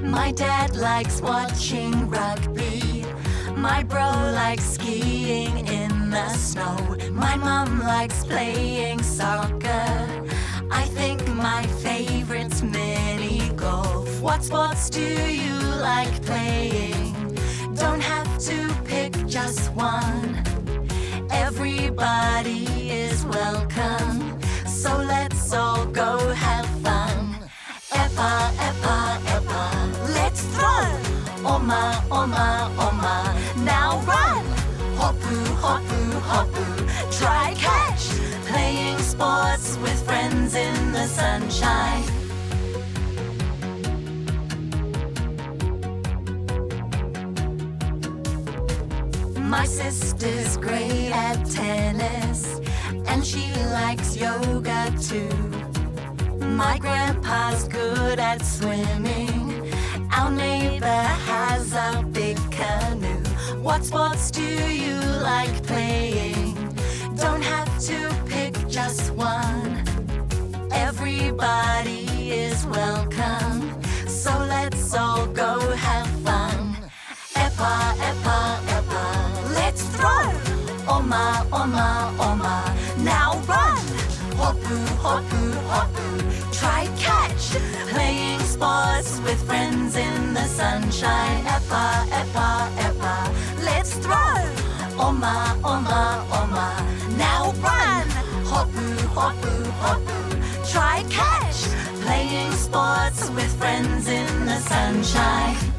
My dad likes watching rugby. My bro likes skiing in the snow. My mom likes playing soccer. I think my favorite's mini golf. What sports do you like playing? Don't have to pick just one. Everybody is welcome, so let's all go have fun. Eppa, Eppa, Eppa, let's throw. Oma, Oma, Oma, now run. Hoppoo, hoppoo, hoppoo, try catch. Playing sports with friends in the sunshine. My sister's great at tennis, and she likes yoga too. My grandpa's good at swimming. Our neighbor has a big canoe. What sports do you like playing? Don't have to pick just one. Everybody is welcome, so let's all go have fun. Eppa, Eppa, Eppa, let's throw. Oma, Oma, Oma, now run. Hoppoo, hoppoo, hoppoo, try catch. Playing sports with friends in the sunshine. Eppa, Eppa, Eppa, let's throw. Oma, Oma, Oma, now run. Hoppoo, hoppoo, hoppoo, try catch. Playing sports with friends in the sunshine.